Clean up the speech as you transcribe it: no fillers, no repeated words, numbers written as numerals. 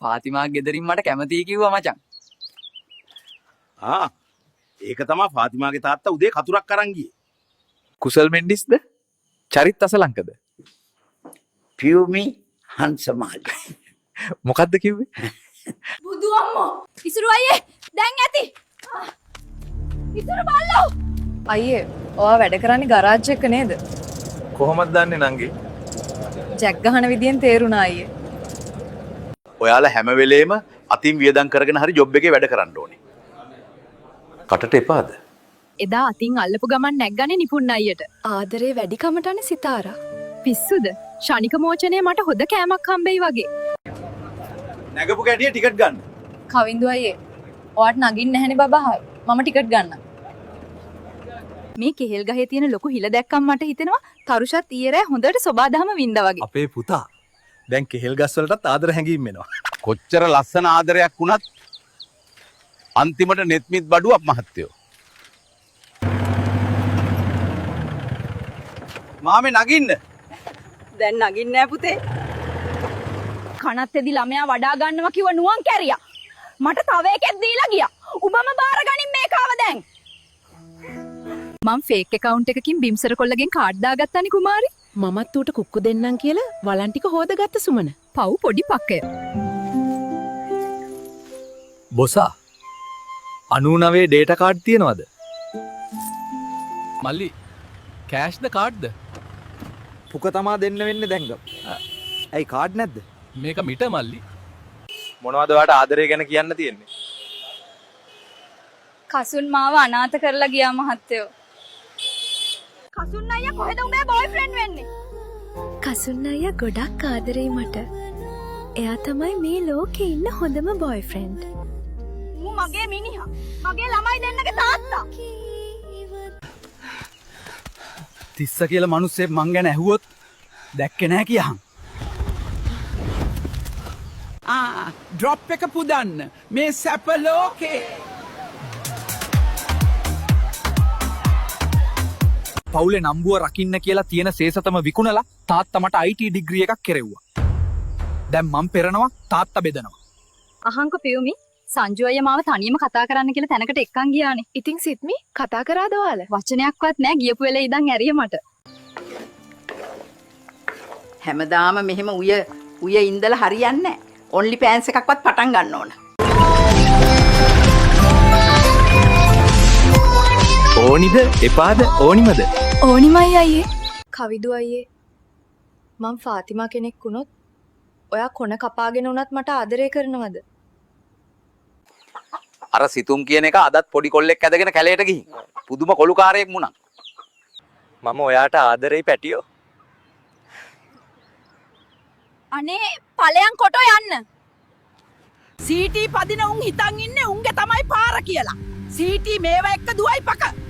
ෆාතිමා ගෙදරින් මට කැමතියි කිව්වා මචං. ඒක තමයි ෆාතිමාගේ තාත්තා උදේ කතුරක් අරන් ගියේ. කුසල් මෙන්ඩිස්ද? චරිත් අසලංකද? පියුමි හංසමාලි. මොකද්ද කිව්වේ? බුදු අම්මෝ ඉසුරු අයියේ දැන් ඇති. ඉසුරු බල්ලෝ අයියේ ඔයා වැඩ කරන්නේ ගරාජ් එක නේද? කොහොමද දන්නේ නංගි? ජැක් ගහන විදියෙන් තේරුණා අයියේ. ඔයාලා හැම වෙලේම අතින් වියදම් කරගෙන හරි ජොබ් එකේ වැඩ කරන්න ඕනේ. කටට එපාද? එදා අතින් අල්ලපු ගමන් නැග්ගනේ නිපුන් අයියට. ආදරේ වැඩි කමටනේ සිතාරා. පිස්සුද? ශනික මෝචනයේ මට හොද කෑමක් හම්බෙයි වගේ. නැගපු කැටිය ටිකට් ගන්න. කවින්දු අයියේ ඔයාට නගින්න නැහැනේ බබායි. මම ටිකට් ගන්නම්. මේ කෙහෙල් ගහේ තියෙන ලොකු හිල දැක්කම මට හිතෙනවා තරුෂත් ඊයේ රෑ හොඳට සබාදහම වින්දා වගේ. අපේ පුතා දැන් කෙහෙල් ගස් වලටත් ආදර හැංගීම් එනවා. කොච්චර ලස්සන ආදරයක් වුණත් අන්තිමට නෙත්මිත් බඩුවක් මහත්තයෝ. මාමේ නගින්න. දැන් නගින්නේ නෑ පුතේ. කනත්තේදී ළමයා වඩා ගන්නවා කිව්ව නුවන් කැරියා. මට තව එකෙක් දීලා ගියා. උඹම බාරගනින් මේකාව දැන්. මම ෆේක් account එකකින් බිම්සර කොල්ලගෙන් කාඩ් දාගත්තානේ කුමාරි. මමත් ඌට කුක්කු දෙන්නම් කියලා වලන් ටික හොදගත්ත සුමන. පව් පොඩි පක්කය. බොසා 99 ඩේටා කාඩ් තියනවද? මල්ලි කෑෂ්ද කාඩ්ද? පුක තමා දෙන්න වෙන්නේ දැන් ගම්. ඇයි කාඩ් නැද්ද? මේක මිට මල්ලි. මොනවද ඔයාට ආදරය ගැන කියන්න තියෙන්නේ? කසුන් මාව අනාථ කරලා ගියා මහත්තයෝ. කසුන් අයියා කොහෙද උඹේ බොයිෆ්‍රෙන්ඩ් වෙන්නේ? කසුන් අයියා ගොඩක් ආදරෙයි මට. එයා තමයි මේ ලෝකේ ඉන්න හොඳම බොයිෆ්‍රෙන්ඩ්. ඌ මගේ මිනිහා. මගේ ළමයි දෙන්නගේ තාත්තා. තිස්ස කියලා මිනිස්සෙක් මං ගැන ඇහුවොත් දැක්කේ නැහැ කියහන්. ඩ්‍රොප් එක පුදන්න මේ සැප ලෝකේ. පවුලේ නම්බුව රකින්න කියලා තියෙන සේසතම විකුණලා තාත්තා මට IT ඩිග්‍රී එකක් කෙරෙව්වා. දැන් මම පෙරනවා තාත්තා බෙදනවා. අහංක පියුමි සංජු අයියා මාව තනියම කතා කරන්න කියලා තැනකට එක්කන් ගියානේ. ඉතින් සිත්මි කතා කරාද ඔයාලා? වචනයක්වත් නැහැ ගියපු වෙලේ ඉඳන් ඇරිය මට. හැමදාම මෙහෙම උය ඉඳලා හරියන්නේ නැහැ. ඔන්ලි පෑන්ස් එකක්වත් පටන් ගන්න ඕන. ඕනිද එපාද ඕනිමද? ඕනිමයි අයියේ. කවිදු අයියේ මම ෆාතිමා කෙනෙක් වුණොත් ඔයා කොන කපාගෙන උනත් මට ආදරය කරනවද? අර සිතුම් කියන එක අදත් පොඩි කොල්ලෙක් ඇදගෙන කැලේට ගිහින් පුදුම කොළුකාරයෙක් වුණා. මම ඔයාට ආදරෙයි පැටියෝ. අනේ ඵලයන් කොටෝ යන්න. සීටි පදින උන් හිතන් ඉන්නේ උන්ගේ තමයි පාර කියලා. සීටි මේව එක්ක දුවයි පක.